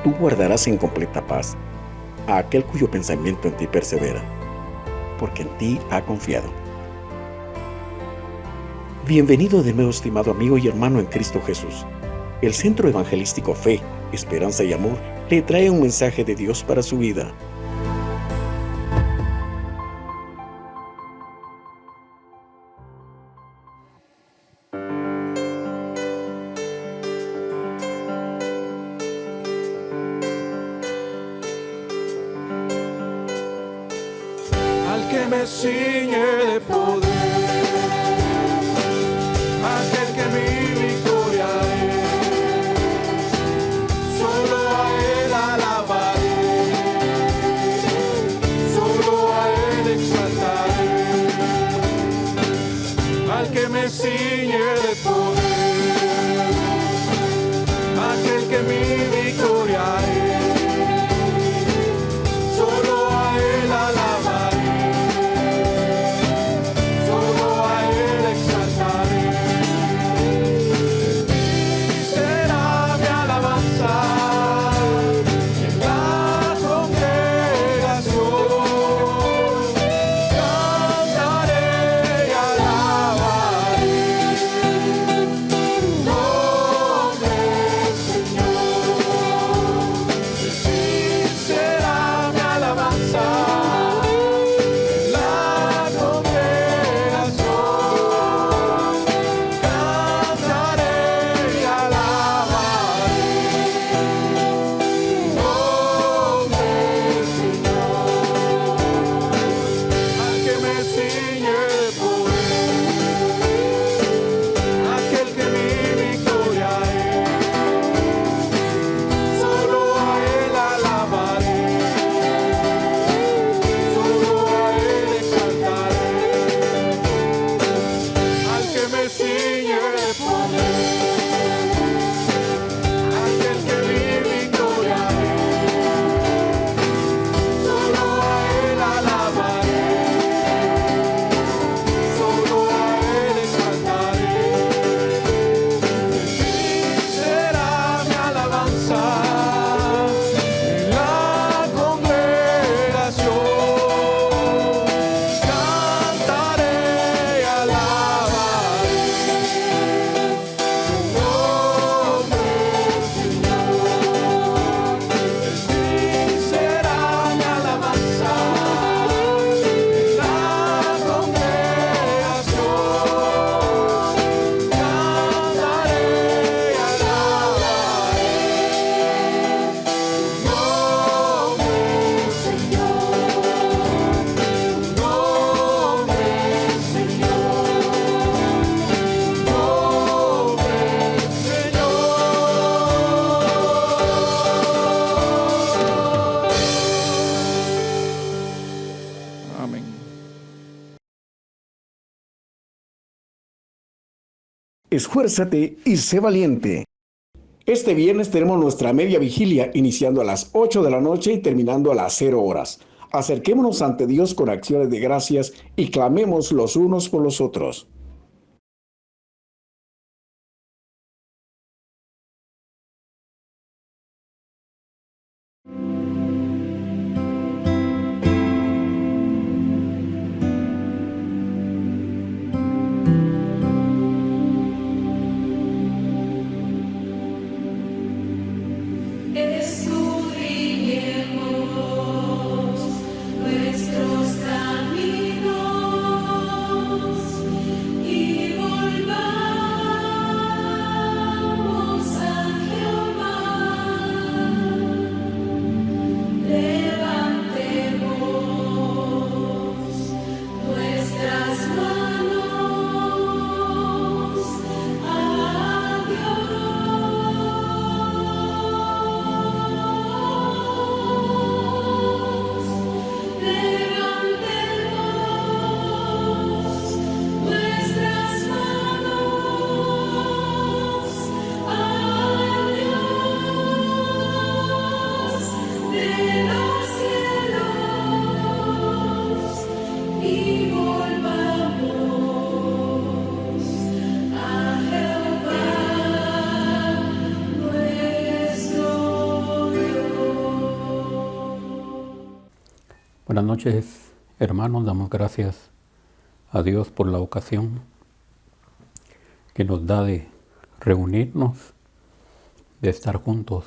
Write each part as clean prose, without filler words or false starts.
Tú guardarás en completa paz a aquel cuyo pensamiento en ti persevera, porque en ti ha confiado. Bienvenido de nuevo, estimado amigo y hermano en Cristo Jesús. El Centro Evangelístico Fe, Esperanza y Amor le trae un mensaje de Dios para su vida. Al que me ciñe de poder, aquel que mi victoria es, solo a él alabaré, solo a él exaltaré. Al que me ciñe de poder, aquel que mi victoria es, solo a él alabaré. Esfuérzate y sé valiente. Este viernes tenemos nuestra media vigilia iniciando a las 8 de la noche y terminando a las 0 horas. Acerquémonos ante Dios con acciones de gracias y clamemos los unos por los otros. Nuestros caminos. Buenas noches, hermanos. Damos gracias a Dios por la ocasión que nos da de reunirnos, de estar juntos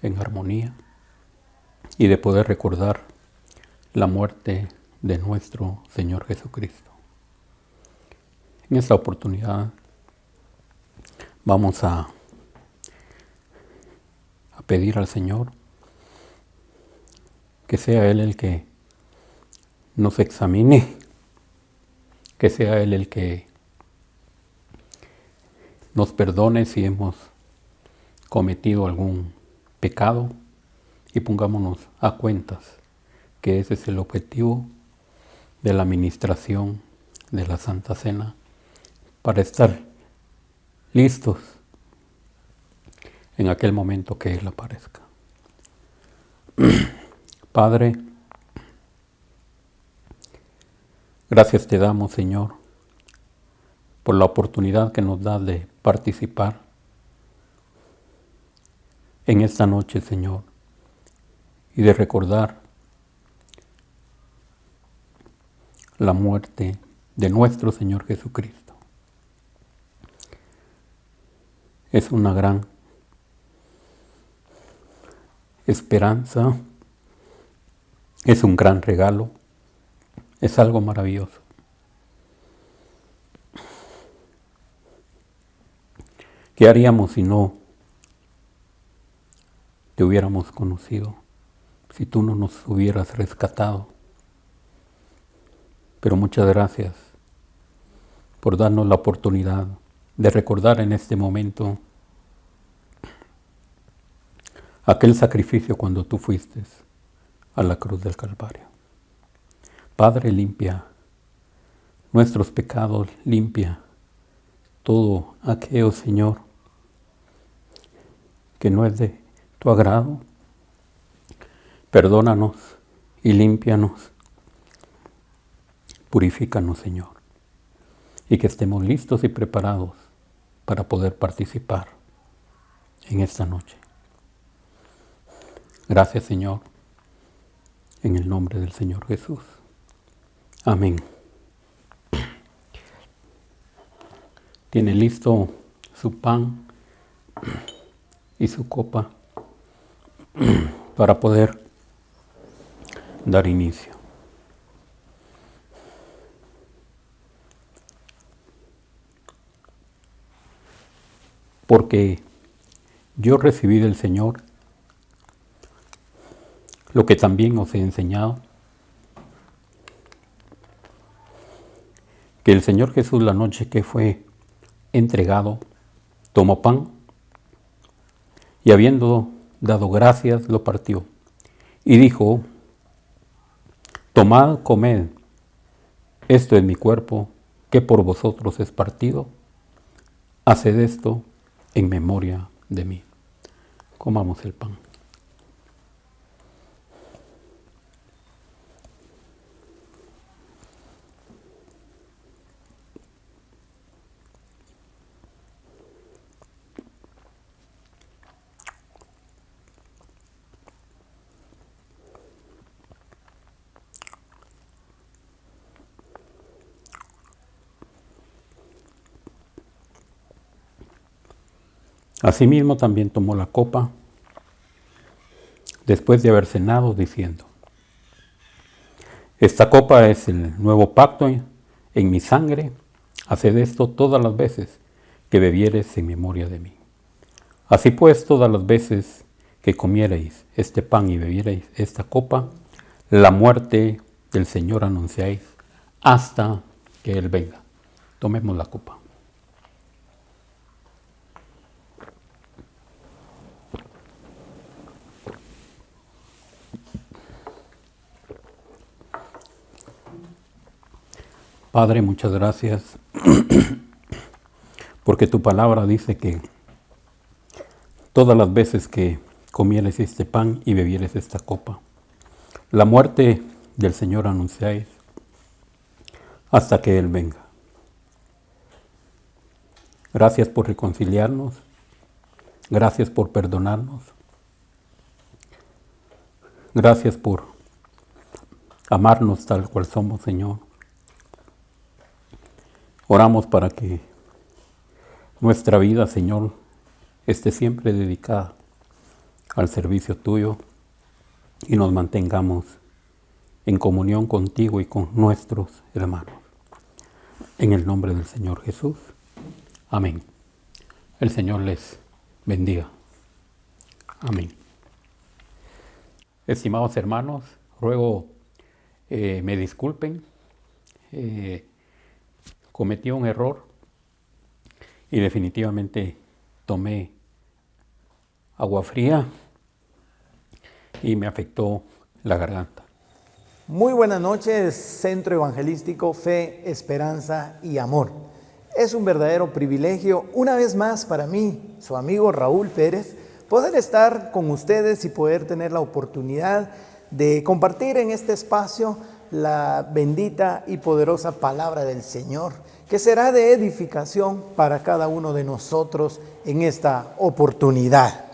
en armonía y de poder recordar la muerte de nuestro Señor Jesucristo. En esta oportunidad vamos a pedir al Señor que sea Él el que nos examine, que sea Él el que nos perdone si hemos cometido algún pecado y pongámonos a cuentas, que ese es el objetivo de la administración de la Santa Cena, para estar listos en aquel momento que Él aparezca. Padre, gracias te damos, Señor, por la oportunidad que nos das de participar en esta noche, Señor, y de recordar la muerte de nuestro Señor Jesucristo. Es una gran esperanza, es un gran regalo, es algo maravilloso. ¿Qué haríamos si no te hubiéramos conocido? Si tú no nos hubieras rescatado. Pero muchas gracias por darnos la oportunidad de recordar en este momento aquel sacrificio cuando tú fuiste a la cruz del Calvario. Padre, limpia nuestros pecados, limpia todo aquello, Señor, que no es de tu agrado. Perdónanos y límpianos. Purifícanos, Señor, y que estemos listos y preparados para poder participar en esta noche. Gracias, Señor, en el nombre del Señor Jesús. Amén. Tiene listo su pan y su copa para poder dar inicio. Porque yo recibí del Señor lo que también os he enseñado, que el Señor Jesús, la noche que fue entregado, tomó pan y habiendo dado gracias, lo partió y dijo: tomad, comed, esto es mi cuerpo, que por vosotros es partido, haced esto en memoria de mí. Comamos el pan. Asimismo también tomó la copa después de haber cenado, diciendo: esta copa es el nuevo pacto en mi sangre, haced esto todas las veces que bebiereis en memoria de mí. Así pues, todas las veces que comiereis este pan y bebiereis esta copa, la muerte del Señor anunciáis hasta que Él venga. Tomemos la copa. Padre, muchas gracias, porque tu palabra dice que todas las veces que comieres este pan y bebieres esta copa, la muerte del Señor anunciáis hasta que Él venga. Gracias por reconciliarnos, gracias por perdonarnos, gracias por amarnos tal cual somos, Señor. Oramos para que nuestra vida, Señor, esté siempre dedicada al servicio tuyo y nos mantengamos en comunión contigo y con nuestros hermanos. En el nombre del Señor Jesús. Amén. El Señor les bendiga. Amén. Estimados hermanos, ruego me disculpen. Cometí un error y definitivamente tomé agua fría y me afectó la garganta. Muy buenas noches, Centro Evangelístico Fe, Esperanza y Amor. Es un verdadero privilegio, una vez más para mí, su amigo Raúl Pérez, poder estar con ustedes y poder tener la oportunidad de compartir en este espacio la bendita y poderosa palabra del Señor, que será de edificación para cada uno de nosotros en esta oportunidad.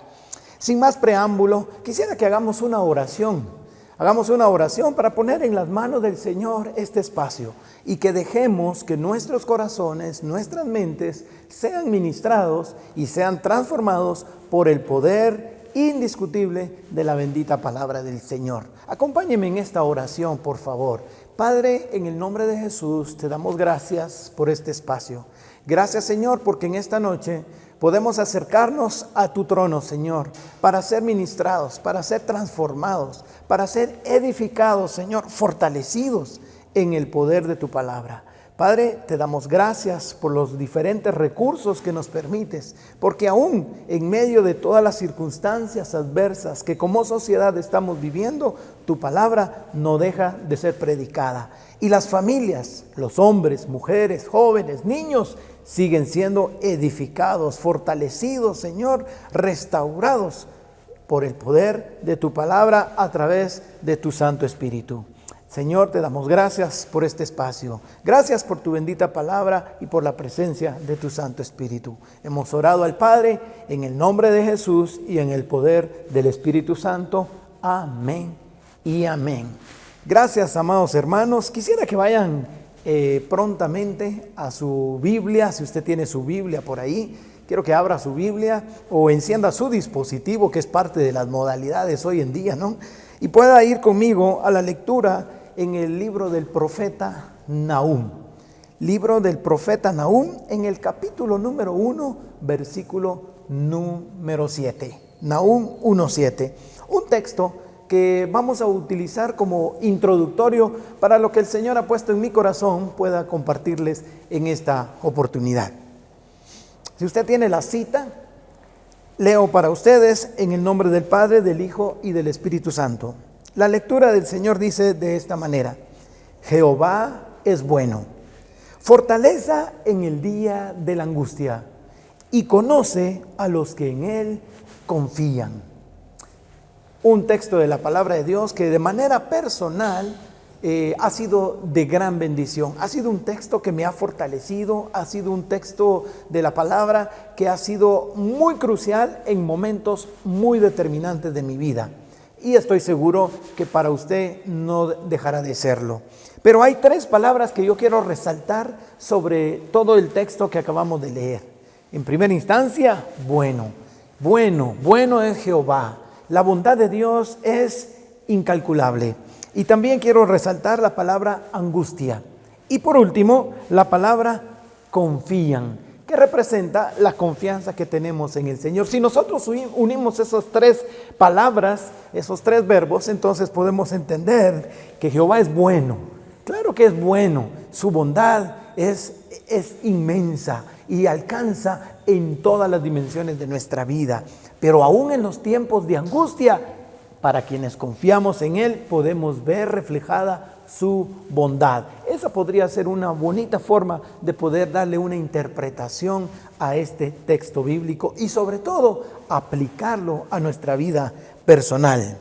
Sin más preámbulo, quisiera que hagamos una oración. Hagamos una oración para poner en las manos del Señor este espacio y que dejemos que nuestros corazones, nuestras mentes sean ministrados y sean transformados por el poder indiscutible de la bendita palabra del Señor. Acompáñenme en esta oración, por favor. Padre, en el nombre de Jesús, te damos gracias por este espacio. Gracias, Señor, porque en esta noche podemos acercarnos a tu trono, Señor, para ser ministrados, para ser transformados, para ser edificados, Señor, fortalecidos en el poder de tu palabra. Padre, te damos gracias por los diferentes recursos que nos permites, porque aún en medio de todas las circunstancias adversas que como sociedad estamos viviendo, tu palabra no deja de ser predicada. Y las familias, los hombres, mujeres, jóvenes, niños, siguen siendo edificados, fortalecidos, Señor, restaurados por el poder de tu palabra a través de tu Santo Espíritu. Señor, te damos gracias por este espacio. Gracias por tu bendita palabra y por la presencia de tu Santo Espíritu. Hemos orado al Padre en el nombre de Jesús y en el poder del Espíritu Santo. Amén y amén. Gracias, amados hermanos. Quisiera que vayan prontamente a su Biblia. Si usted tiene su Biblia por ahí, quiero que abra su Biblia o encienda su dispositivo, que es parte de las modalidades hoy en día, ¿no? Y pueda ir conmigo a la lectura en el libro del profeta Nahum. Libro del profeta Nahum, en el capítulo número 1, versículo número 7. Nahum 1:7. Un texto que vamos a utilizar como introductorio para lo que el Señor ha puesto en mi corazón, pueda compartirles en esta oportunidad. Si usted tiene la cita, leo para ustedes en el nombre del Padre, del Hijo y del Espíritu Santo. La lectura del Señor dice de esta manera: Jehová es bueno, fortaleza en el día de la angustia, y conoce a los que en Él confían. Un texto de la palabra de Dios que de manera personal ha sido de gran bendición. Ha sido un texto que me ha fortalecido, ha sido un texto de la palabra que ha sido muy crucial en momentos muy determinantes de mi vida. Y estoy seguro que para usted no dejará de serlo. Pero hay tres palabras que yo quiero resaltar sobre todo el texto que acabamos de leer. En primera instancia, bueno es Jehová. La bondad de Dios es incalculable. Y también quiero resaltar la palabra angustia. Y por último, la palabra confían, que representa la confianza que tenemos en el Señor. Si nosotros unimos esas tres palabras, esos tres verbos, entonces podemos entender que Jehová es bueno. Claro que es bueno. Su bondad es inmensa y alcanza en todas las dimensiones de nuestra vida. Pero aún en los tiempos de angustia, para quienes confiamos en Él, podemos ver reflejada su bondad. Esa podría ser una bonita forma de poder darle una interpretación a este texto bíblico y sobre todo aplicarlo a nuestra vida personal.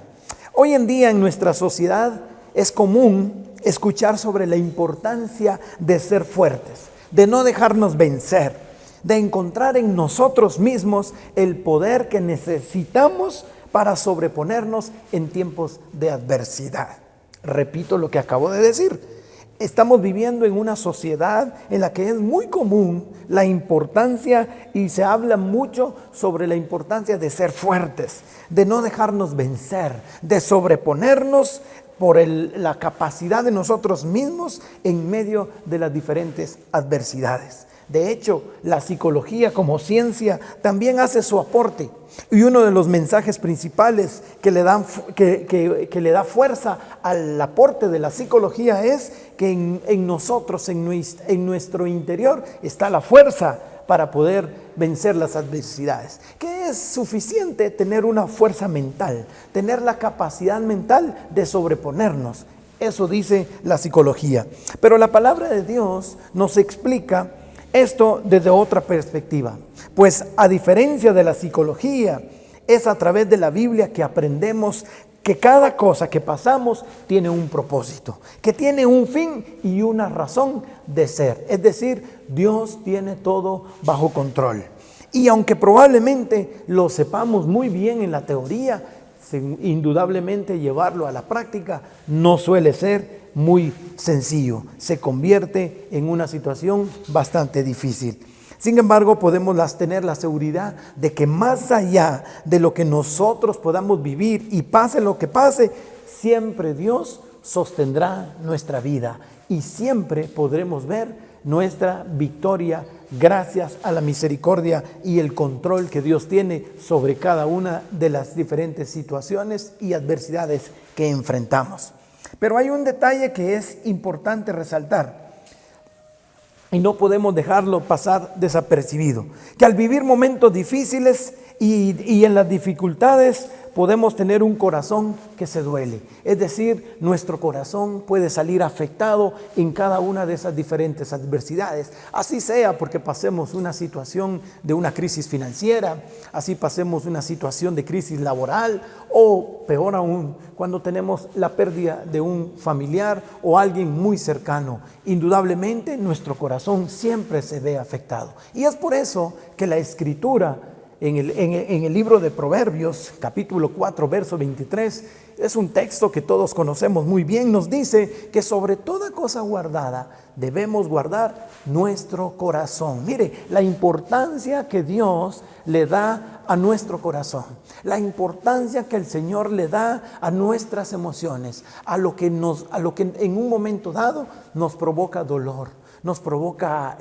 Hoy en día en nuestra sociedad es común escuchar sobre la importancia de ser fuertes, de no dejarnos vencer, de encontrar en nosotros mismos el poder que necesitamos para sobreponernos en tiempos de adversidad. Repito lo que acabo de decir. Estamos viviendo en una sociedad en la que es muy común la importancia, y se habla mucho sobre la importancia de ser fuertes, de no dejarnos vencer, de sobreponernos por la capacidad de nosotros mismos en medio de las diferentes adversidades. De hecho, la psicología como ciencia también hace su aporte. Y uno de los mensajes principales que le da fuerza al aporte de la psicología es que en nosotros, en nuestro interior, está la fuerza para poder vencer las adversidades. Que es suficiente tener una fuerza mental, tener la capacidad mental de sobreponernos. Eso dice la psicología. Pero la palabra de Dios nos explica esto desde otra perspectiva. Pues a diferencia de la psicología, es a través de la Biblia que aprendemos que cada cosa que pasamos tiene un propósito, que tiene un fin y una razón de ser. Es decir, Dios tiene todo bajo control. Y aunque probablemente lo sepamos muy bien en la teoría, indudablemente llevarlo a la práctica no suele ser muy sencillo. Se convierte en una situación bastante difícil. Sin embargo, podemos tener la seguridad de que más allá de lo que nosotros podamos vivir y pase lo que pase, siempre Dios sostendrá nuestra vida y siempre podremos ver nuestra victoria gracias a la misericordia y el control que Dios tiene sobre cada una de las diferentes situaciones y adversidades que enfrentamos. Pero hay un detalle que es importante resaltar y no podemos dejarlo pasar desapercibido, que al vivir momentos difíciles y en las dificultades podemos tener un corazón que se duele. Es decir, nuestro corazón puede salir afectado en cada una de esas diferentes adversidades. Así sea porque pasemos una situación de una crisis financiera, así pasemos una situación de crisis laboral o peor aún, cuando tenemos la pérdida de un familiar o alguien muy cercano. Indudablemente nuestro corazón siempre se ve afectado. Y es por eso que la Escritura en el libro de Proverbios, capítulo 4, verso 23, es un texto que todos conocemos muy bien. Nos dice que sobre toda cosa guardada debemos guardar nuestro corazón. Mire, la importancia que Dios le da a nuestro corazón, la importancia que el Señor le da a nuestras emociones, a lo que en un momento dado nos provoca dolor, nos provoca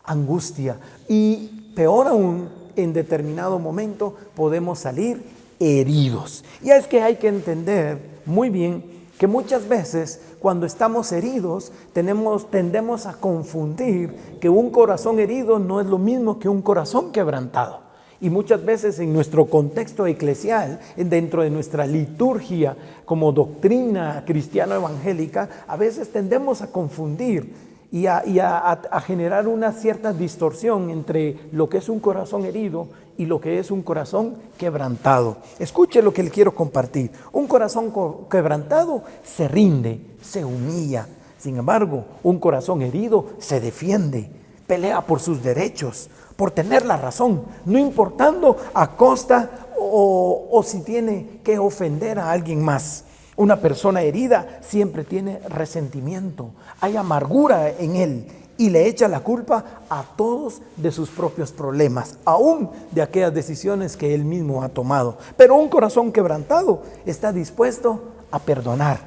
angustia y peor aún, en determinado momento podemos salir heridos. Y es que hay que entender muy bien que muchas veces cuando estamos heridos tendemos a confundir que un corazón herido no es lo mismo que un corazón quebrantado. Y muchas veces en nuestro contexto eclesial, dentro de nuestra liturgia como doctrina cristiano-evangélica, a veces tendemos a confundir y a generar una cierta distorsión entre lo que es un corazón herido y lo que es un corazón quebrantado. Escuche lo que le quiero compartir. Un corazón quebrantado se rinde, se humilla. Sin embargo, un corazón herido se defiende, pelea por sus derechos, por tener la razón, no importando a costa o si tiene que ofender a alguien más. Una persona herida siempre tiene resentimiento, hay amargura en él y le echa la culpa a todos de sus propios problemas, aún de aquellas decisiones que él mismo ha tomado. Pero un corazón quebrantado está dispuesto a perdonar,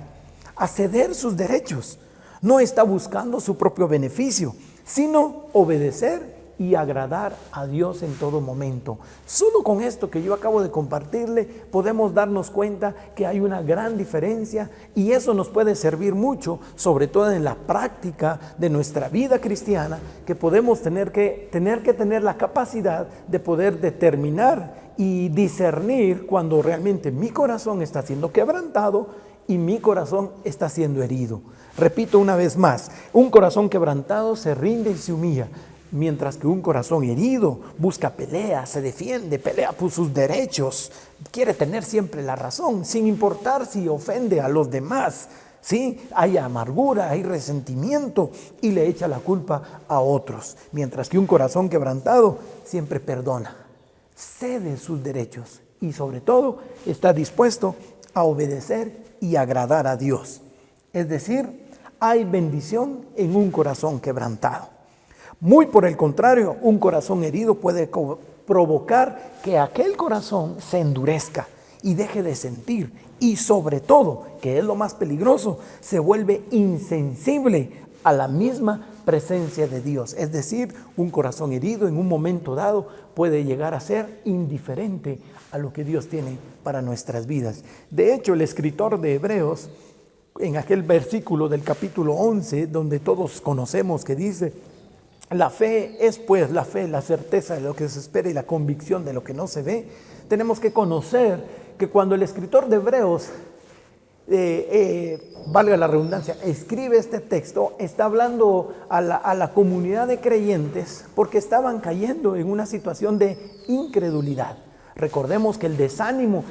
a ceder sus derechos. No está buscando su propio beneficio, sino obedecer y agradar a Dios en todo momento. Solo con esto que yo acabo de compartirle podemos darnos cuenta que hay una gran diferencia y eso nos puede servir mucho, sobre todo en la práctica de nuestra vida cristiana, que podemos tener que tener la capacidad de poder determinar y discernir cuando realmente mi corazón está siendo quebrantado y mi corazón está siendo herido. Repito una vez más, un corazón quebrantado se rinde y se humilla, mientras que un corazón herido busca pelea, se defiende, pelea por sus derechos, quiere tener siempre la razón, sin importar si ofende a los demás. ¿Sí? Hay amargura, hay resentimiento y le echa la culpa a otros, mientras que un corazón quebrantado siempre perdona, cede sus derechos y sobre todo está dispuesto a obedecer y agradar a Dios. Es decir, hay bendición en un corazón quebrantado. Muy por el contrario, un corazón herido puede provocar que aquel corazón se endurezca y deje de sentir, y sobre todo, que es lo más peligroso, se vuelve insensible a la misma presencia de Dios. Es decir, un corazón herido en un momento dado puede llegar a ser indiferente a lo que Dios tiene para nuestras vidas. De hecho, el escritor de Hebreos, en aquel versículo del capítulo 11, donde todos conocemos, que dice: la fe es pues la fe, la certeza de lo que se espera y la convicción de lo que no se ve. Tenemos que conocer que cuando el escritor de Hebreos, valga la redundancia, escribe este texto, está hablando a la comunidad de creyentes porque estaban cayendo en una situación de incredulidad. Recordemos que el desánimo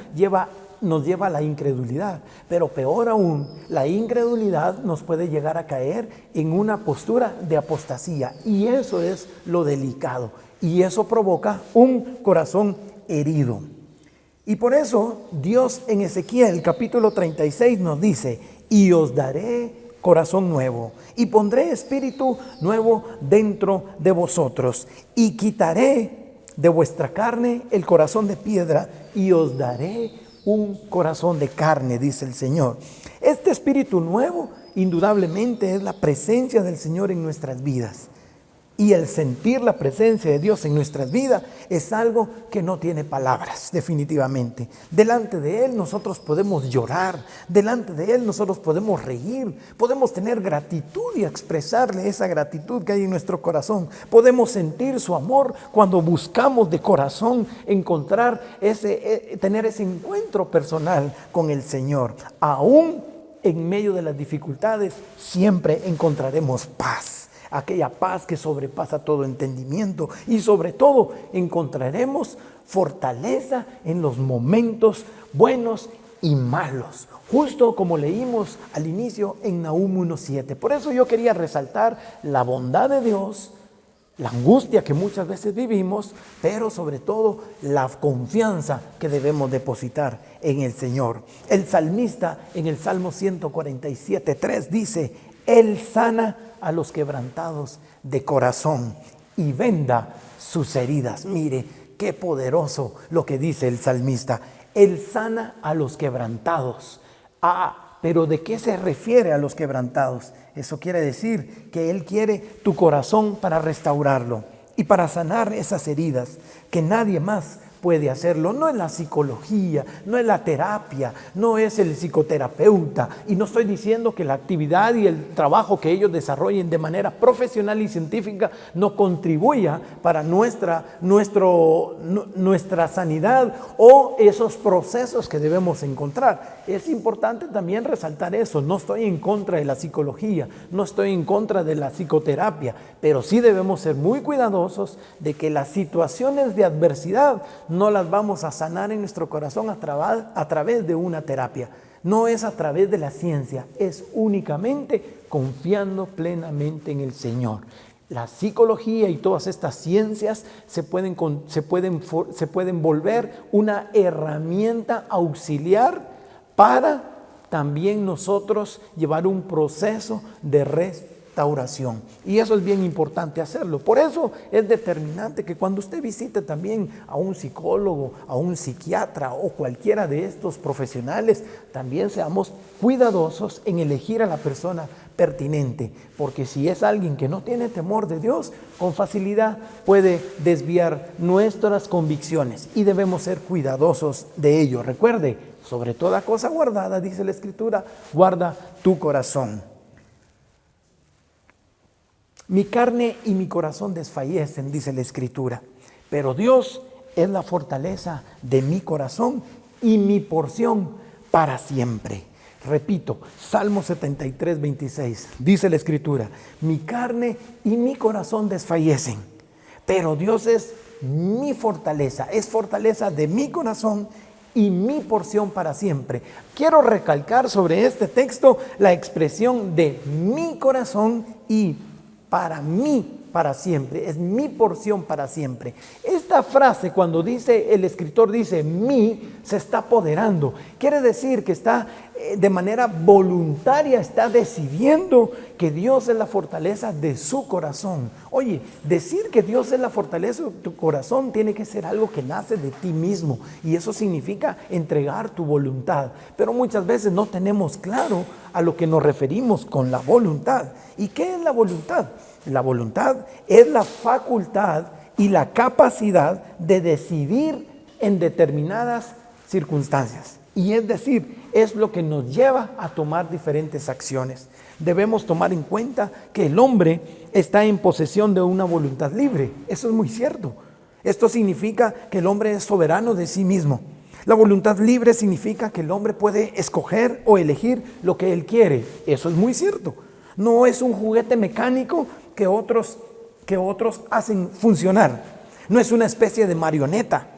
nos lleva a la incredulidad, pero peor aún, la incredulidad nos puede llegar a caer en una postura de apostasía, y eso es lo delicado, y eso provoca un corazón herido. Y por eso Dios en Ezequiel capítulo 36 nos dice: y os daré corazón nuevo, y pondré espíritu nuevo dentro de vosotros, y quitaré de vuestra carne el corazón de piedra, y os daré un corazón de carne, dice el Señor. Este espíritu nuevo indudablemente es la presencia del Señor en nuestras vidas. Y el sentir la presencia de Dios en nuestras vidas es algo que no tiene palabras, definitivamente. Delante de Él nosotros podemos llorar, delante de Él nosotros podemos reír, podemos tener gratitud y expresarle esa gratitud que hay en nuestro corazón. Podemos sentir su amor cuando buscamos de corazón tener ese encuentro personal con el Señor. Aún en medio de las dificultades siempre encontraremos paz. Aquella paz que sobrepasa todo entendimiento, y sobre todo encontraremos fortaleza en los momentos buenos y malos, justo como leímos al inicio en Nahum 1:7. Por eso yo quería resaltar la bondad de Dios, la angustia que muchas veces vivimos, pero sobre todo la confianza que debemos depositar en el Señor. El salmista en el Salmo 147:3 dice: Él sana a los quebrantados de corazón y venda sus heridas. Mire, qué poderoso lo que dice el salmista. Él sana a los quebrantados. Pero ¿de qué se refiere a los quebrantados? Eso quiere decir que Él quiere tu corazón para restaurarlo y para sanar esas heridas, que nadie más puede hacerlo. No es la psicología, no es la terapia, no es el psicoterapeuta, y no estoy diciendo que la actividad y el trabajo que ellos desarrollen de manera profesional y científica no contribuya para nuestra sanidad o esos procesos que debemos encontrar. Es importante también resaltar eso. No estoy en contra de la psicología, no estoy en contra de la psicoterapia, pero sí debemos ser muy cuidadosos de que las situaciones de adversidad no las vamos a sanar en nuestro corazón a través de una terapia. No es a través de la ciencia, es únicamente confiando plenamente en el Señor. La psicología y todas estas ciencias se pueden volver una herramienta auxiliar para también nosotros llevar un proceso de restauración. Y eso es bien importante hacerlo. Por eso es determinante que cuando usted visite también a un psicólogo, a un psiquiatra o cualquiera de estos profesionales, también seamos cuidadosos en elegir a la persona pertinente, porque si es alguien que no tiene temor de Dios, con facilidad puede desviar nuestras convicciones, y debemos ser cuidadosos de ello. Recuerde, sobre toda cosa guardada, dice la Escritura, guarda tu corazón. Mi carne y mi corazón desfallecen, dice la Escritura, pero Dios es la fortaleza de mi corazón y mi porción para siempre. Repito, Salmo 73:26, dice la Escritura: mi carne y mi corazón desfallecen, pero Dios es mi fortaleza, es fortaleza de mi corazón y mi porción para siempre. Quiero recalcar sobre este texto la expresión de mi corazón y para mí, para siempre, es mi porción para siempre. Esta frase, cuando dice el escritor dice mi, se está apoderando. Quiere decir que está de manera voluntaria, está decidiendo que Dios es la fortaleza de su corazón. Oye, decir que Dios es la fortaleza de tu corazón tiene que ser algo que nace de ti mismo, y eso significa entregar tu voluntad. Pero muchas veces no tenemos claro a lo que nos referimos con la voluntad. ¿Y qué es la voluntad? La voluntad es la facultad y la capacidad de decidir en determinadas circunstancias. Y es decir, es lo que nos lleva a tomar diferentes acciones. Debemos tomar en cuenta que el hombre está en posesión de una voluntad libre. Eso es muy cierto. Esto significa que el hombre es soberano de sí mismo. La voluntad libre significa que el hombre puede escoger o elegir lo que él quiere. Eso es muy cierto. No es un juguete mecánico que otros hacen funcionar. No es una especie de marioneta.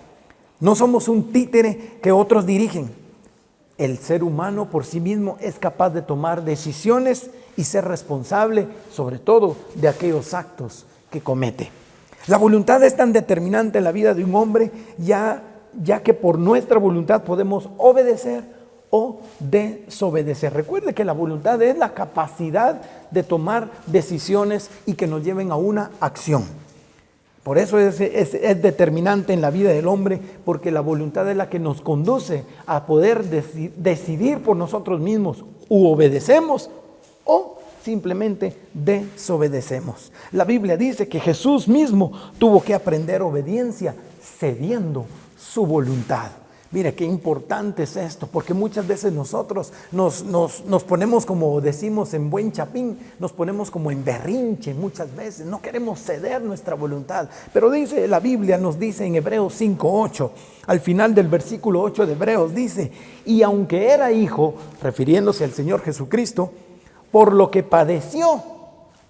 No somos un títere que otros dirigen. El ser humano por sí mismo es capaz de tomar decisiones y ser responsable, sobre todo, de aquellos actos que comete. La voluntad es tan determinante en la vida de un hombre, ya que por nuestra voluntad podemos obedecer o desobedecer. Recuerde que la voluntad es la capacidad de tomar decisiones y que nos lleven a una acción. Por eso es determinante en la vida del hombre, porque la voluntad es la que nos conduce a poder decidir por nosotros mismos, u obedecemos o simplemente desobedecemos. La Biblia dice que Jesús mismo tuvo que aprender obediencia cediendo su voluntad. Mire qué importante es esto, porque muchas veces nosotros nos ponemos, como decimos en buen chapín, nos ponemos como en berrinche muchas veces, no queremos ceder nuestra voluntad. Pero dice la Biblia, nos dice en Hebreos 5:8, al final del versículo 8 de Hebreos, dice: y aunque era hijo, refiriéndose al Señor Jesucristo, por lo que padeció,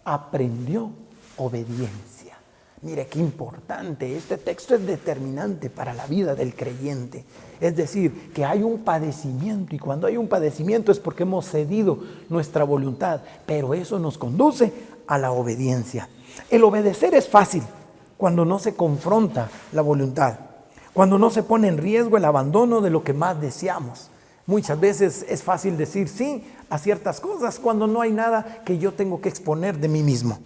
aprendió obediencia. Mire qué importante, este texto es determinante para la vida del creyente. Es decir, que hay un padecimiento, y cuando hay un padecimiento es porque hemos cedido nuestra voluntad, pero eso nos conduce a la obediencia. El obedecer es fácil cuando no se confronta la voluntad, cuando no se pone en riesgo el abandono de lo que más deseamos. Muchas veces es fácil decir sí a ciertas cosas cuando no hay nada que yo tengo que exponer de mí mismo.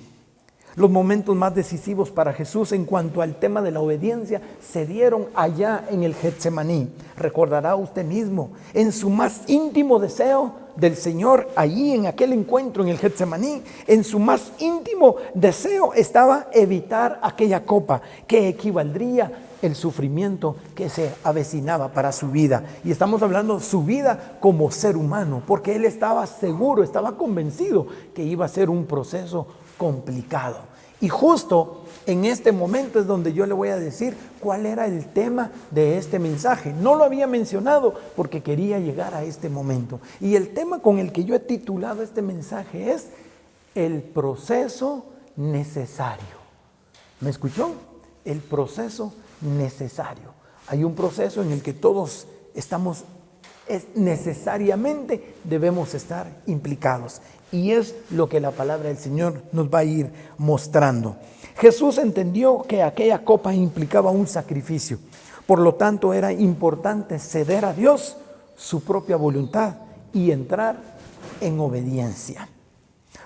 Los momentos más decisivos para Jesús en cuanto al tema de la obediencia se dieron allá en el Getsemaní. Recordará usted mismo, en su más íntimo deseo del Señor, allí en aquel encuentro en el Getsemaní, en su más íntimo deseo estaba evitar aquella copa que equivaldría el sufrimiento que se avecinaba para su vida. Y estamos hablando de su vida como ser humano, porque él estaba seguro, estaba convencido que iba a ser un proceso complicado. Y justo en este momento es donde yo le voy a decir cuál era el tema de este mensaje. No lo había mencionado porque quería llegar a este momento. Y el tema con el que yo he titulado este mensaje es el proceso necesario. ¿Me escuchó? El proceso necesario. Hay un proceso en el que todos necesariamente debemos estar implicados. Y es lo que la palabra del Señor nos va a ir mostrando. Jesús entendió que aquella copa implicaba un sacrificio. Por lo tanto, era importante ceder a Dios su propia voluntad y entrar en obediencia.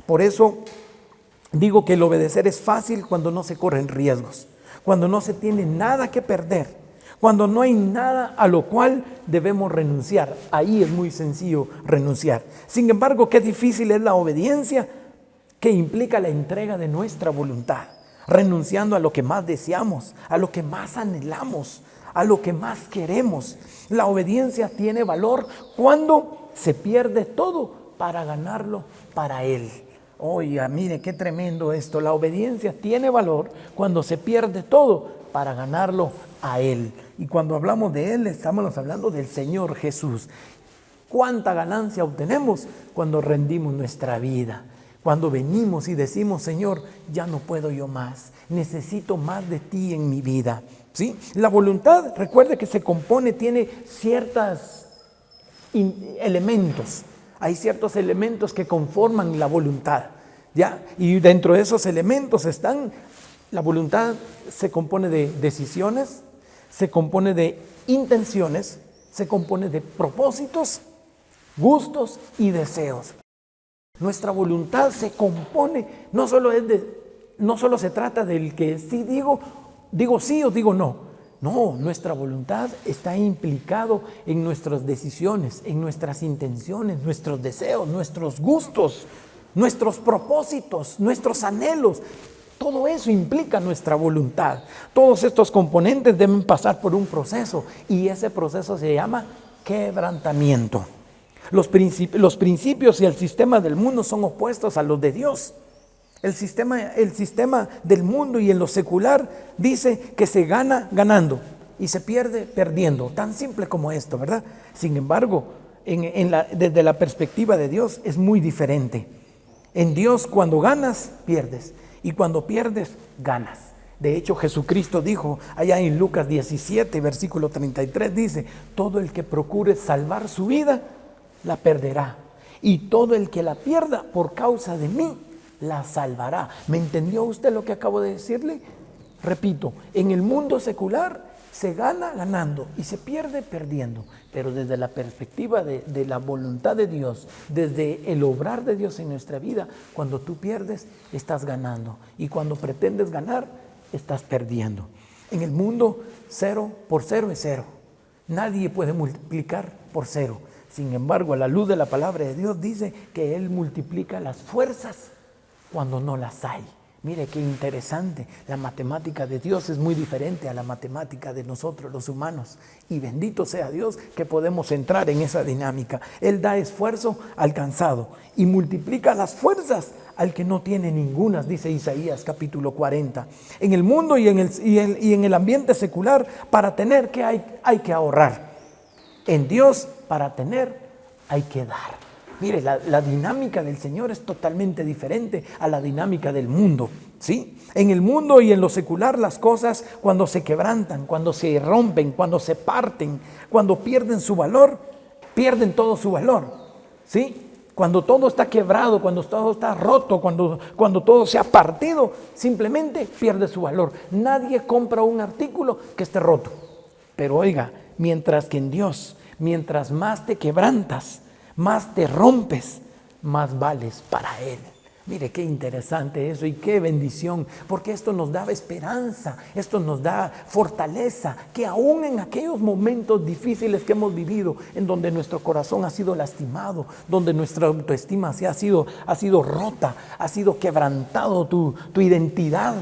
Por eso digo que el obedecer es fácil cuando no se corren riesgos, cuando no se tiene nada que perder, cuando no hay nada a lo cual debemos renunciar. Ahí es muy sencillo renunciar. Sin embargo, qué difícil es la obediencia que implica la entrega de nuestra voluntad, renunciando a lo que más deseamos, a lo que más anhelamos, a lo que más queremos. La obediencia tiene valor cuando se pierde todo para ganarlo para Él. Oiga, mire qué tremendo esto. La obediencia tiene valor cuando se pierde todo para ganarlo a Él. Y cuando hablamos de Él, estamos hablando del Señor Jesús. ¿Cuánta ganancia obtenemos cuando rendimos nuestra vida? Cuando venimos y decimos: Señor, ya no puedo yo más, necesito más de ti en mi vida. ¿Sí? La voluntad, recuerde que se compone, tiene ciertos elementos. Hay ciertos elementos que conforman la voluntad, ¿ya? Y dentro de esos elementos la voluntad se compone de decisiones, se compone de intenciones, se compone de propósitos, gustos y deseos. Nuestra voluntad se compone, no solo se trata del que sí digo sí o digo no. No, nuestra voluntad está implicado en nuestras decisiones, en nuestras intenciones, nuestros deseos, nuestros gustos, nuestros propósitos, nuestros anhelos. Todo eso implica nuestra voluntad. Todos estos componentes deben pasar por un proceso y ese proceso se llama quebrantamiento. Los principios y el sistema del mundo son opuestos a los de Dios. El sistema del mundo y en lo secular dice que se gana ganando y se pierde perdiendo. Tan simple como esto, ¿verdad? Sin embargo, desde la perspectiva de Dios es muy diferente. En Dios, cuando ganas, pierdes. Y cuando pierdes, ganas. De hecho, Jesucristo dijo allá en Lucas 17, versículo 33, dice: todo el que procure salvar su vida, la perderá. Y todo el que la pierda por causa de mí, la salvará. ¿Me entendió usted lo que acabo de decirle? Repito, en el mundo secular se gana ganando y se pierde perdiendo, pero desde la perspectiva de la voluntad de Dios, desde el obrar de Dios en nuestra vida, cuando tú pierdes, estás ganando, y cuando pretendes ganar, estás perdiendo. En el mundo, 0 por 0 es 0. Nadie puede multiplicar por 0. Sin embargo, a la luz de la palabra de Dios dice que Él multiplica las fuerzas cuando no las hay. Mire qué interesante, la matemática de Dios es muy diferente a la matemática de nosotros los humanos, y bendito sea Dios que podemos entrar en esa dinámica. Él da esfuerzo al cansado y multiplica las fuerzas al que no tiene ningunas, dice Isaías capítulo 40. En el mundo y en el ambiente secular, para tener, ¿qué hay que ahorrar? En Dios, para tener, hay que dar. Mire, la dinámica del Señor es totalmente diferente a la dinámica del mundo, ¿sí? En el mundo y en lo secular, las cosas cuando se quebrantan, cuando se rompen, cuando se parten, cuando pierden su valor, pierden todo su valor, ¿sí? Cuando todo está quebrado, cuando todo está roto, cuando todo se ha partido, simplemente pierde su valor. Nadie compra un artículo que esté roto. Pero oiga, mientras que en Dios, mientras más te quebrantas, más te rompes, más vales para Él. Mire qué interesante eso y qué bendición, porque esto nos da esperanza, esto nos da fortaleza, que aún en aquellos momentos difíciles que hemos vivido, en donde nuestro corazón ha sido lastimado, donde nuestra autoestima ha sido rota, ha sido quebrantado tu identidad,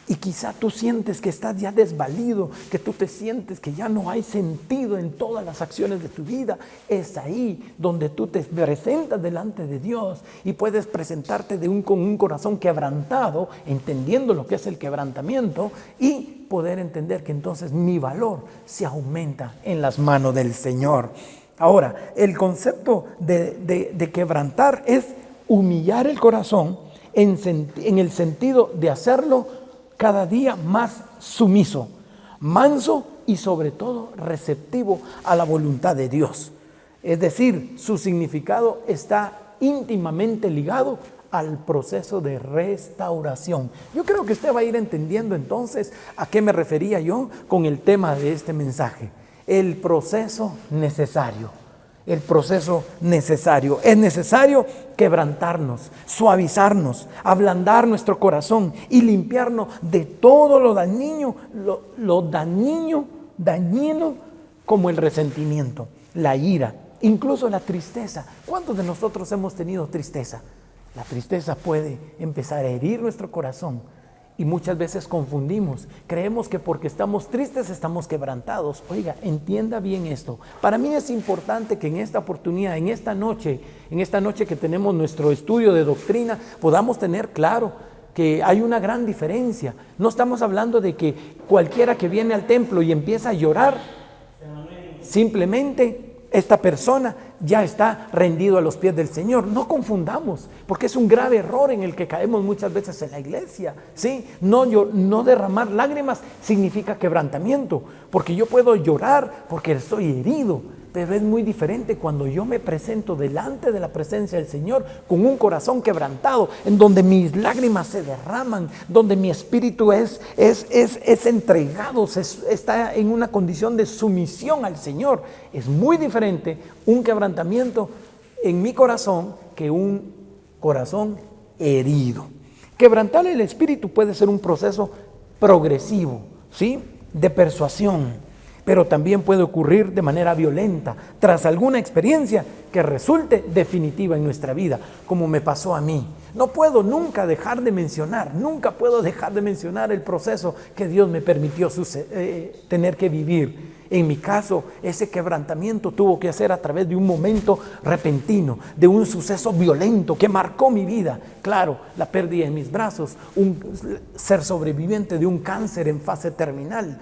y quizá tú sientes que estás ya desvalido, que tú te sientes que ya no hay sentido en todas las acciones de tu vida. Es ahí donde tú te presentas delante de Dios y puedes presentarte con un corazón quebrantado, entendiendo lo que es el quebrantamiento, y poder entender que entonces mi valor se aumenta en las manos del Señor. Ahora, el concepto de quebrantar es humillar el corazón en el sentido de hacerlo cada día más sumiso, manso y sobre todo receptivo a la voluntad de Dios. Es decir, su significado está íntimamente ligado al proceso de restauración. Yo creo que usted va a ir entendiendo entonces a qué me refería yo con el tema de este mensaje. El proceso necesario. El proceso necesario. Es necesario quebrantarnos, suavizarnos, ablandar nuestro corazón y limpiarnos de todo lo dañino como el resentimiento, la ira, incluso la tristeza. ¿Cuántos de nosotros hemos tenido tristeza? La tristeza puede empezar a herir nuestro corazón. Y muchas veces confundimos, creemos que porque estamos tristes estamos quebrantados. Oiga, entienda bien esto. Para mí es importante que en esta oportunidad, en esta noche que tenemos nuestro estudio de doctrina, podamos tener claro que hay una gran diferencia. No estamos hablando de que cualquiera que viene al templo y empieza a llorar, simplemente esta persona ya está rendido a los pies del Señor. No confundamos, porque es un grave error en el que caemos muchas veces en la iglesia, ¿sí? No derramar lágrimas significa quebrantamiento, porque yo puedo llorar porque estoy herido, Pero es muy diferente cuando yo me presento delante de la presencia del Señor con un corazón quebrantado, en donde mis lágrimas se derraman, donde mi espíritu es entregado, está en una condición de sumisión al Señor. Es muy diferente un quebrantamiento en mi corazón que un corazón herido. Quebrantar el espíritu puede ser un proceso progresivo, ¿sí?, de persuasión, pero también puede ocurrir de manera violenta, tras alguna experiencia que resulte definitiva en nuestra vida, como me pasó a mí. No puedo nunca dejar de mencionar el proceso que Dios me permitió tener que vivir. En mi caso, ese quebrantamiento tuvo que ser a través de un momento repentino, de un suceso violento que marcó mi vida. Claro, la pérdida de mis brazos, un ser sobreviviente de un cáncer en fase terminal.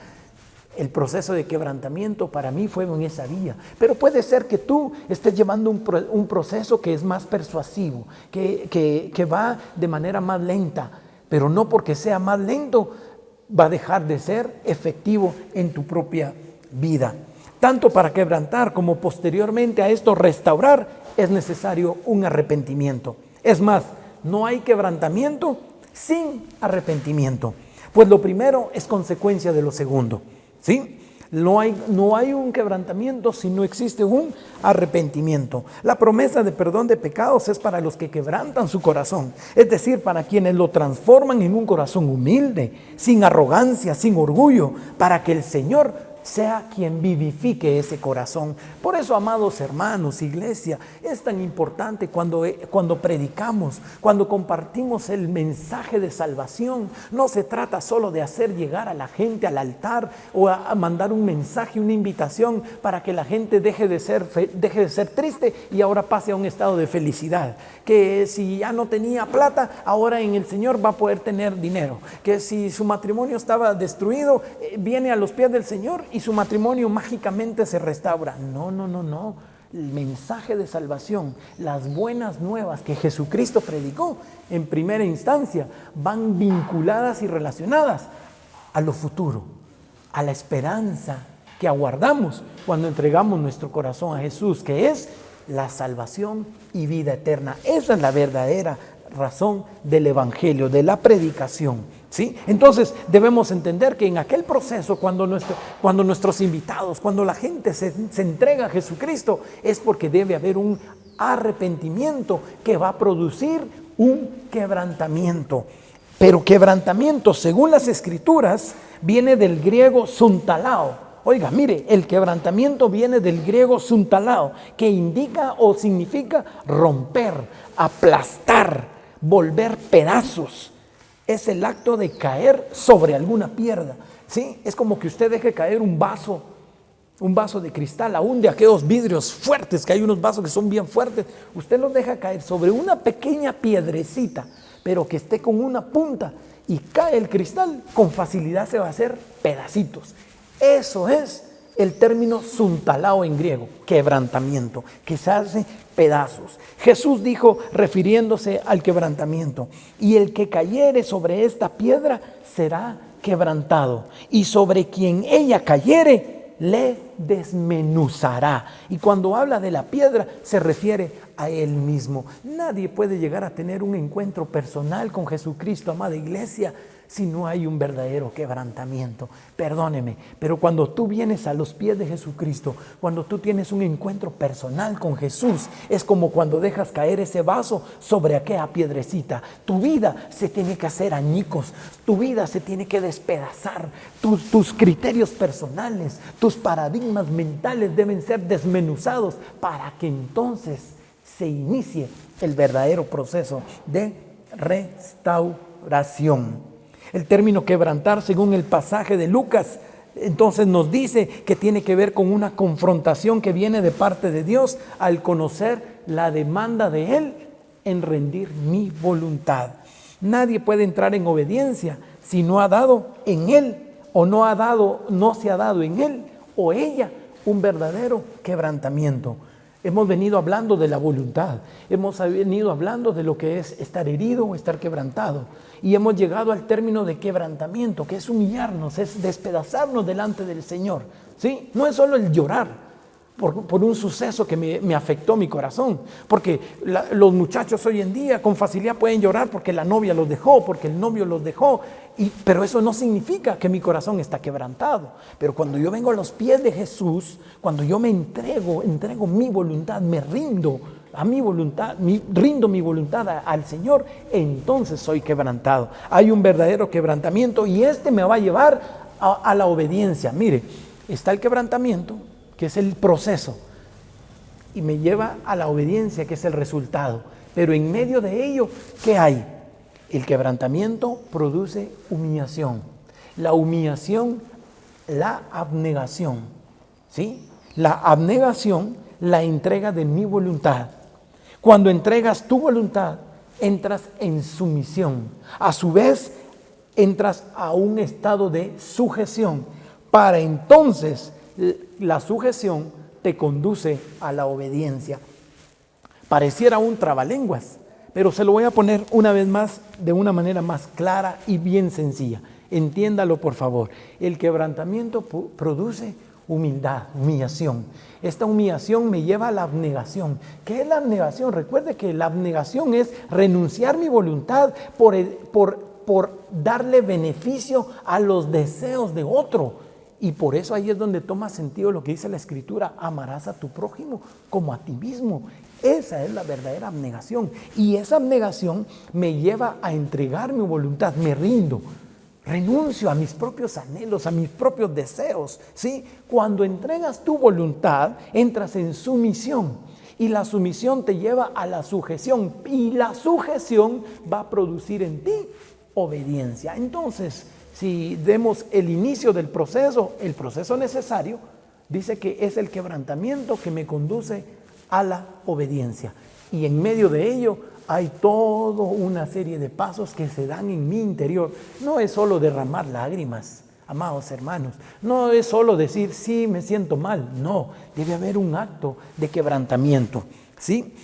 El proceso de quebrantamiento para mí fue en esa vía. Pero puede ser que tú estés llevando un proceso que es más persuasivo, que va de manera más lenta. Pero no porque sea más lento va a dejar de ser efectivo en tu propia vida. Tanto para quebrantar como posteriormente a esto restaurar es necesario un arrepentimiento. Es más, no hay quebrantamiento sin arrepentimiento. Pues lo primero es consecuencia de lo segundo. ¿Sí? No hay un quebrantamiento si no existe un arrepentimiento. La promesa de perdón de pecados es para los que quebrantan su corazón, es decir, para quienes lo transforman en un corazón humilde, sin arrogancia, sin orgullo, para que el Señor sea quien vivifique ese corazón. Por eso, amados hermanos, iglesia, es tan importante cuando predicamos, cuando compartimos el mensaje de salvación. No se trata solo de hacer llegar a la gente al altar o a mandar un mensaje, una invitación para que la gente deje de ser triste y ahora pase a un estado de felicidad. Que si ya no tenía plata, ahora en el Señor va a poder tener dinero. Que si su matrimonio estaba destruido, viene a los pies del Señor y su matrimonio mágicamente se restaura. No. El mensaje de salvación, las buenas nuevas que Jesucristo predicó en primera instancia, van vinculadas y relacionadas a lo futuro, a la esperanza que aguardamos cuando entregamos nuestro corazón a Jesús, que es la salvación y vida eterna. Esa es la verdadera razón del evangelio, de la predicación. ¿Sí? Entonces debemos entender que en aquel proceso, cuando nuestros invitados, cuando la gente se entrega a Jesucristo, es porque debe haber un arrepentimiento que va a producir un quebrantamiento. Pero quebrantamiento, según las Escrituras, viene del griego suntalao. Oiga, mire, el quebrantamiento viene del griego suntalao, que indica o significa romper, aplastar, volver pedazos. Es el acto de caer sobre alguna piedra, ¿sí? Es como que usted deje caer un vaso de cristal, aún de aquellos vidrios fuertes, que hay unos vasos que son bien fuertes. Usted los deja caer sobre una pequeña piedrecita, pero que esté con una punta, y cae el cristal, con facilidad se va a hacer pedacitos. Eso es el término suntalao en griego, quebrantamiento, que se hace pedazos. Jesús dijo, refiriéndose al quebrantamiento: y el que cayere sobre esta piedra será quebrantado, y sobre quien ella cayere le desmenuzará. Y cuando habla de la piedra se refiere a él mismo. Nadie puede llegar a tener un encuentro personal con Jesucristo, amada iglesia, si no hay un verdadero quebrantamiento. Perdóneme, pero cuando tú vienes a los pies de Jesucristo, cuando tú tienes un encuentro personal con Jesús, es como cuando dejas caer ese vaso sobre aquella piedrecita. Tu vida se tiene que hacer añicos, tu vida se tiene que despedazar, tus criterios personales, tus paradigmas mentales deben ser desmenuzados para que entonces se inicie el verdadero proceso de restauración. El término quebrantar, según el pasaje de Lucas, entonces nos dice que tiene que ver con una confrontación que viene de parte de Dios al conocer la demanda de Él en rendir mi voluntad. Nadie puede entrar en obediencia si no ha dado en Él o no se ha dado en Él o ella un verdadero quebrantamiento. Hemos venido hablando de la voluntad, hemos venido hablando de lo que es estar herido o estar quebrantado, y hemos llegado al término de quebrantamiento, que es humillarnos, es despedazarnos delante del Señor, ¿sí? No es solo el llorar, por un suceso que me afectó mi corazón. Porque los muchachos hoy en día con facilidad pueden llorar porque la novia los dejó, porque el novio los dejó. Pero eso no significa que mi corazón está quebrantado. Pero cuando yo vengo a los pies de Jesús, cuando yo me entrego mi voluntad, me rindo a mi voluntad, rindo mi voluntad al Señor, entonces soy quebrantado. Hay un verdadero quebrantamiento y me va a llevar a la obediencia. Mire, está el quebrantamiento, que es el proceso, y me lleva a la obediencia, que es el resultado. Pero en medio de ello, ¿qué hay? El quebrantamiento produce humillación. La humillación, la abnegación, ¿sí? La abnegación, la entrega de mi voluntad. Cuando entregas tu voluntad, entras en sumisión. A su vez, entras a un estado de sujeción. Para entonces, la sujeción te conduce a la obediencia. Pareciera un trabalenguas, pero se lo voy a poner una vez más de una manera más clara y bien sencilla. Entiéndalo, por favor. El quebrantamiento produce humildad, humillación. Esta humillación me lleva a la abnegación. ¿Qué es la abnegación? Recuerde que la abnegación es renunciar mi voluntad por darle beneficio a los deseos de otro. Y por eso ahí es donde toma sentido lo que dice la Escritura: amarás a tu prójimo como a ti mismo. Esa es la verdadera abnegación. Y esa abnegación me lleva a entregar mi voluntad, me rindo. Renuncio a mis propios anhelos, a mis propios deseos, ¿sí? Cuando entregas tu voluntad, entras en sumisión. Y la sumisión te lleva a la sujeción. Y la sujeción va a producir en ti obediencia. Entonces, si vemos el inicio del proceso, el proceso necesario, dice que es el quebrantamiento que me conduce a la obediencia. Y en medio de ello hay toda una serie de pasos que se dan en mi interior. No es solo derramar lágrimas, amados hermanos. No es solo decir, sí, me siento mal. No, debe haber un acto de quebrantamiento, ¿sí?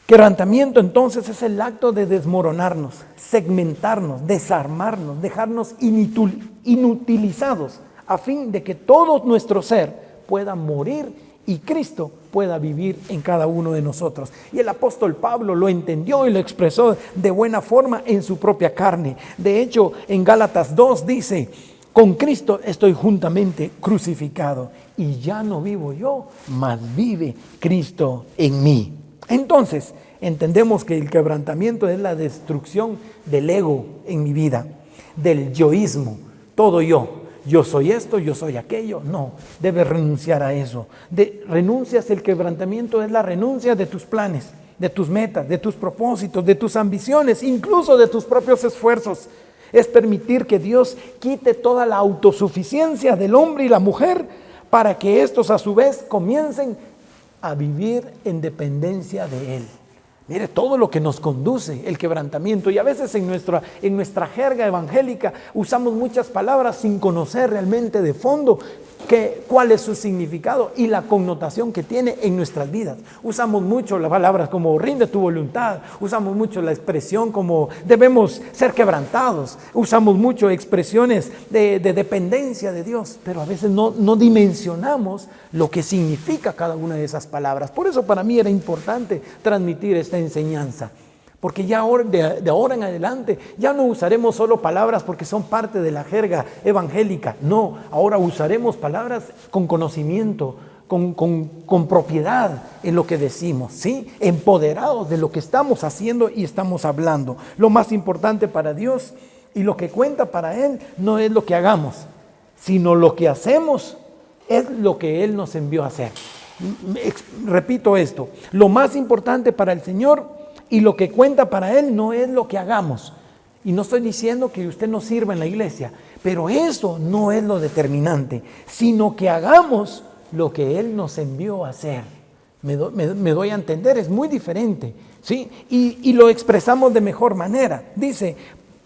Quebrantamiento entonces es el acto de desmoronarnos, segmentarnos, desarmarnos, dejarnos inutilizados, a fin de que todo nuestro ser pueda morir y Cristo pueda vivir en cada uno de nosotros. Y el apóstol Pablo lo entendió y lo expresó de buena forma en su propia carne. De hecho, en Gálatas 2 dice: con Cristo estoy juntamente crucificado, y ya no vivo yo, mas vive Cristo en mí. Entonces, entendemos que el quebrantamiento es la destrucción del ego en mi vida, del yoísmo, todo yo. Yo soy esto, yo soy aquello. No, debes renunciar a eso. Renuncias, el quebrantamiento es la renuncia de tus planes, de tus metas, de tus propósitos, de tus ambiciones, incluso de tus propios esfuerzos. Es permitir que Dios quite toda la autosuficiencia del hombre y la mujer para que estos a su vez comiencen a vivir en dependencia de Él. Mire todo lo que nos conduce el quebrantamiento, y a veces en nuestra jerga evangélica usamos muchas palabras sin conocer realmente de fondo cuál es su significado y la connotación que tiene en nuestras vidas. Usamos mucho las palabras como rinde tu voluntad, usamos mucho la expresión como debemos ser quebrantados, usamos mucho expresiones de dependencia de Dios, pero a veces no dimensionamos lo que significa cada una de esas palabras. Por eso para mí era importante transmitir esta enseñanza, porque ya de ahora en adelante ya no usaremos solo palabras porque son parte de la jerga evangélica. No, ahora usaremos palabras con conocimiento, con propiedad en lo que decimos, ¿sí? Empoderados de lo que estamos haciendo y estamos hablando. Lo más importante para Dios y lo que cuenta para Él no es lo que hagamos, sino lo que hacemos es lo que Él nos envió a hacer. Repito esto: lo más importante para el Señor y lo que cuenta para Él no es lo que hagamos. Y no estoy diciendo que usted no sirva en la iglesia, pero eso no es lo determinante, sino que hagamos lo que Él nos envió a hacer. Me doy a entender, es muy diferente, ¿sí? Y lo expresamos de mejor manera. Dice,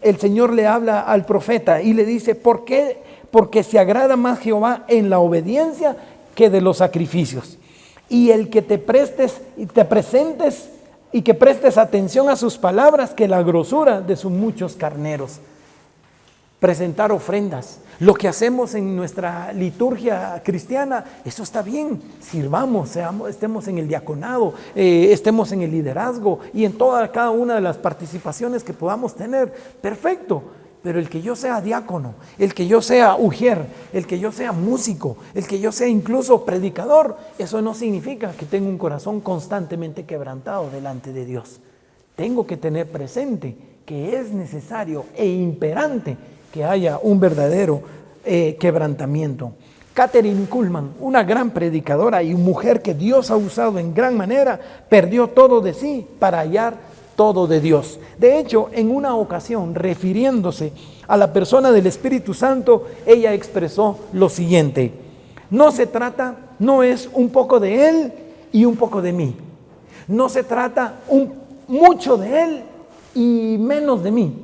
el Señor le habla al profeta y le dice: ¿por qué? Porque se agrada más Jehová en la obediencia que de los sacrificios. Y el que te prestes y te presentes y que prestes atención a sus palabras que la grosura de sus muchos carneros. presentar ofrendas, lo que hacemos en nuestra liturgia cristiana, eso está bien. Sirvamos, estemos en el diaconado, estemos en el liderazgo y en cada una de las participaciones que podamos tener, perfecto. Pero el que yo sea diácono, el que yo sea ujier, el que yo sea músico, el que yo sea incluso predicador, eso no significa que tenga un corazón constantemente quebrantado delante de Dios. Tengo que tener presente que es necesario e imperante que haya un verdadero quebrantamiento. Kathryn Kuhlman, una gran predicadora y mujer que Dios ha usado en gran manera, perdió todo de sí para hallar todo de Dios. De hecho, en una ocasión, refiriéndose a la persona del Espíritu Santo, ella expresó lo siguiente: no es un poco de Él y un poco de mí. No se trata mucho de Él y menos de mí.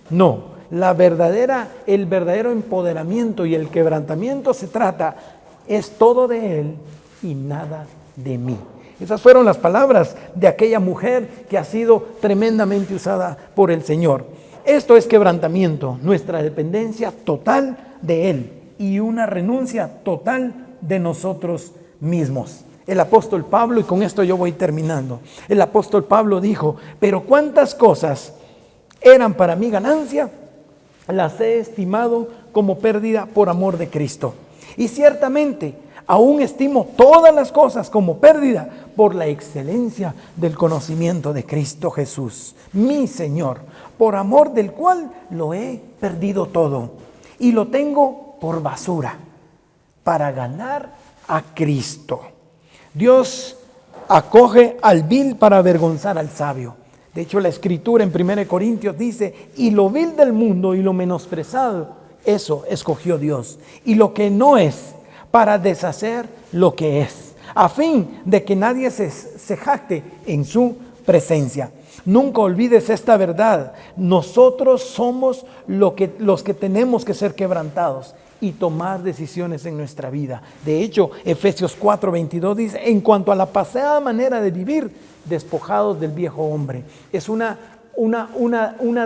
No, el verdadero empoderamiento y el quebrantamiento es todo de Él y nada de mí. Esas fueron las palabras de aquella mujer que ha sido tremendamente usada por el Señor. Esto es quebrantamiento, nuestra dependencia total de Él y una renuncia total de nosotros mismos. El apóstol Pablo, y con esto yo voy terminando, el apóstol Pablo dijo: pero cuántas cosas eran para mí ganancia, las he estimado como pérdida por amor de Cristo. Y ciertamente aún estimo todas las cosas como pérdida por la excelencia del conocimiento de Cristo Jesús, mi Señor, por amor del cual lo he perdido todo y lo tengo por basura para ganar a Cristo. Dios acoge al vil para avergonzar al sabio. De hecho, la Escritura en 1 Corintios dice: y lo vil del mundo y lo menospreciado, eso escogió Dios, y lo que no es, para deshacer lo que es, a fin de que nadie se jacte en su presencia. Nunca olvides esta verdad: nosotros somos los que tenemos que ser quebrantados y tomar decisiones en nuestra vida. De hecho, Efesios 4:22 dice: en cuanto a la pasada manera de vivir, despojados del viejo hombre. Es una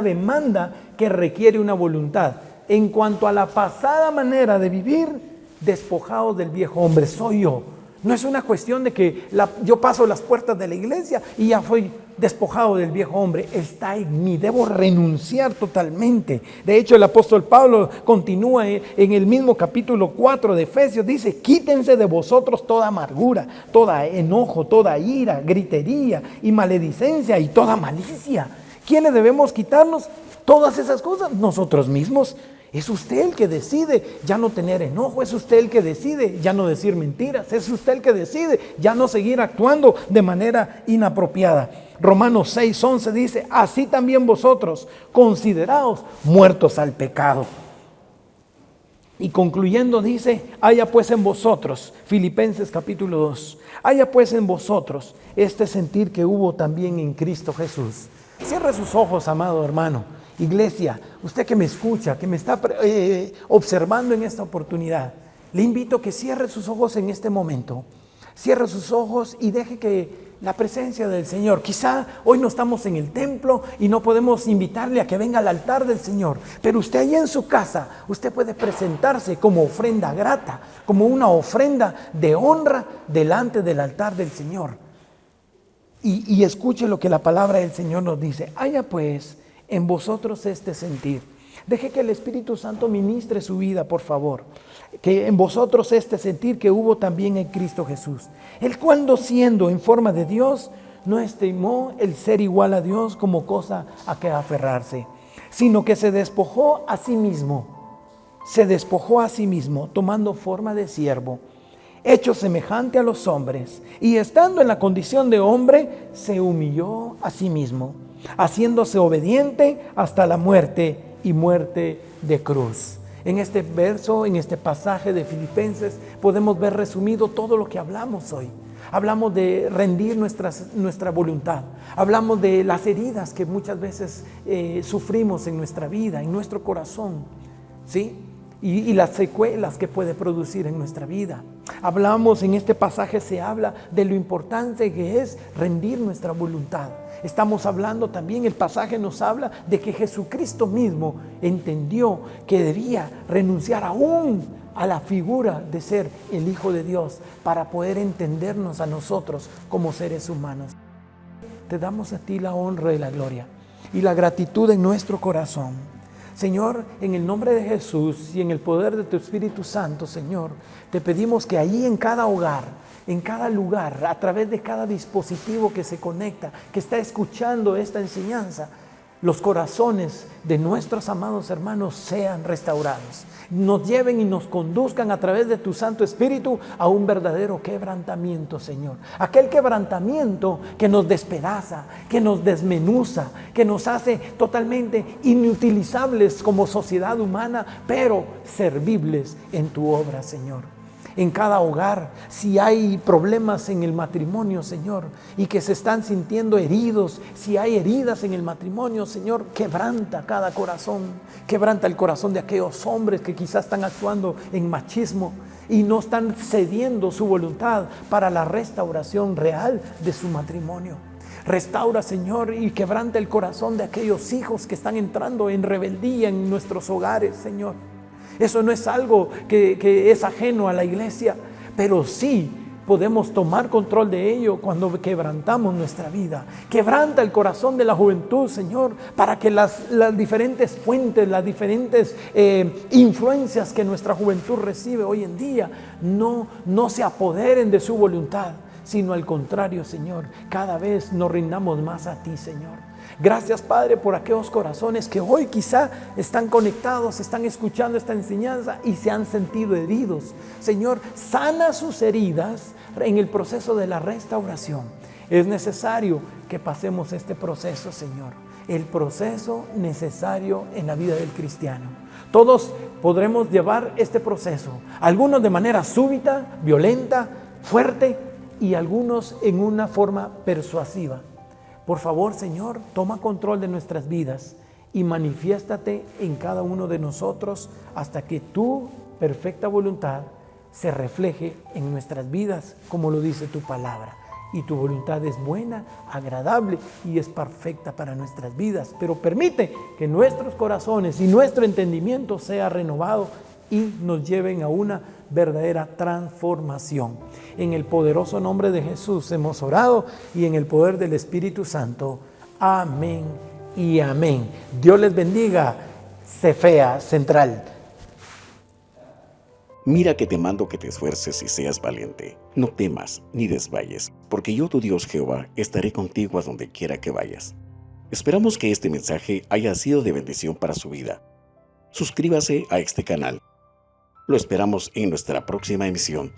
demanda que requiere una voluntad. En cuanto a la pasada manera de vivir, despojados del viejo hombre, soy yo. No es una cuestión de que yo paso las puertas de la iglesia y ya fui despojado del viejo hombre. Está en mí, debo renunciar totalmente. De hecho, el apóstol Pablo continúa en el mismo capítulo 4 de Efesios, dice: quítense de vosotros toda amargura, toda enojo, toda ira, gritería y maledicencia y toda malicia. ¿Quiénes debemos quitarnos todas esas cosas? Nosotros mismos. Es usted el que decide ya no tener enojo, es usted el que decide ya no decir mentiras, es usted el que decide ya no seguir actuando de manera inapropiada. Romanos 6:11 dice: así también vosotros, consideraos muertos al pecado. Y concluyendo dice: haya pues en vosotros, Filipenses capítulo 2, haya pues en vosotros este sentir que hubo también en Cristo Jesús. Cierre sus ojos, amado hermano. Iglesia, usted que me escucha, que me está observando en esta oportunidad, le invito a que cierre sus ojos en este momento. Cierre sus ojos y deje que la presencia del Señor, quizá hoy no estamos en el templo y no podemos invitarle a que venga al altar del Señor, pero usted allí en su casa, usted puede presentarse como ofrenda grata, como una ofrenda de honra delante del altar del Señor. Y escuche lo que la palabra del Señor nos dice: haya pues en vosotros este sentir. Deje que el Espíritu Santo ministre su vida, por favor. Que en vosotros este sentir que hubo también en Cristo Jesús, el cual, siendo en forma de Dios, no estimó el ser igual a Dios como cosa a que aferrarse, sino que se despojó a sí mismo, tomando forma de siervo, hecho semejante a los hombres, y estando en la condición de hombre, se humilló a sí mismo, haciéndose obediente hasta la muerte y muerte de cruz. En este verso, en este pasaje de Filipenses, podemos ver resumido todo lo que hablamos hoy. Hablamos de rendir nuestra voluntad. Hablamos de las heridas que muchas veces sufrimos en nuestra vida, en nuestro corazón, ¿sí? y las secuelas que puede producir en nuestra vida. Hablamos en este pasaje, se habla de lo importante que es rendir nuestra voluntad. Estamos hablando también, el pasaje nos habla de que Jesucristo mismo entendió que debía renunciar aún a la figura de ser el Hijo de Dios para poder entendernos a nosotros como seres humanos. Te damos a ti la honra y la gloria y la gratitud en nuestro corazón. Señor, en el nombre de Jesús y en el poder de tu Espíritu Santo, Señor, te pedimos que ahí en cada hogar, en cada lugar, a través de cada dispositivo que se conecta, que está escuchando esta enseñanza, los corazones de nuestros amados hermanos sean restaurados. Nos lleven y nos conduzcan a través de tu Santo Espíritu a un verdadero quebrantamiento, Señor. Aquel quebrantamiento que nos despedaza, que nos desmenuza, que nos hace totalmente inutilizables como sociedad humana, pero servibles en tu obra, Señor. En cada hogar, si hay problemas en el matrimonio, Señor, y que se están sintiendo heridos, si hay heridas en el matrimonio, Señor, quebranta cada corazón, quebranta el corazón de aquellos hombres que quizás están actuando en machismo y no están cediendo su voluntad para la restauración real de su matrimonio. Restaura, Señor, y quebranta el corazón de aquellos hijos que están entrando en rebeldía en nuestros hogares, Señor. Eso no es algo que es ajeno a la iglesia, pero sí podemos tomar control de ello cuando quebrantamos nuestra vida. Quebranta el corazón de la juventud, Señor, para que las diferentes fuentes, las diferentes influencias que nuestra juventud recibe hoy en día no se apoderen de su voluntad, sino al contrario, Señor, cada vez nos rindamos más a ti, Señor. Gracias, Padre, por aquellos corazones que hoy quizá están conectados, están escuchando esta enseñanza y se han sentido heridos. Señor, sana sus heridas en el proceso de la restauración. Es necesario que pasemos este proceso, Señor, el proceso necesario en la vida del cristiano. Todos podremos llevar este proceso, algunos de manera súbita, violenta, fuerte y algunos en una forma persuasiva. Por favor, Señor, toma control de nuestras vidas y manifiéstate en cada uno de nosotros hasta que tu perfecta voluntad se refleje en nuestras vidas, como lo dice tu palabra. Y tu voluntad es buena, agradable y es perfecta para nuestras vidas. Pero permite que nuestros corazones y nuestro entendimiento sea renovado y nos lleven a una verdadera transformación. En el poderoso nombre de Jesús hemos orado y en el poder del Espíritu Santo. Amén y amén. Dios les bendiga. Cefea Central. Mira que te mando que te esfuerces y seas valiente. No temas ni desmayes, porque yo, tu Dios Jehová, estaré contigo a donde quiera que vayas. Esperamos que este mensaje haya sido de bendición para su vida. Suscríbase a este canal. Lo esperamos en nuestra próxima emisión.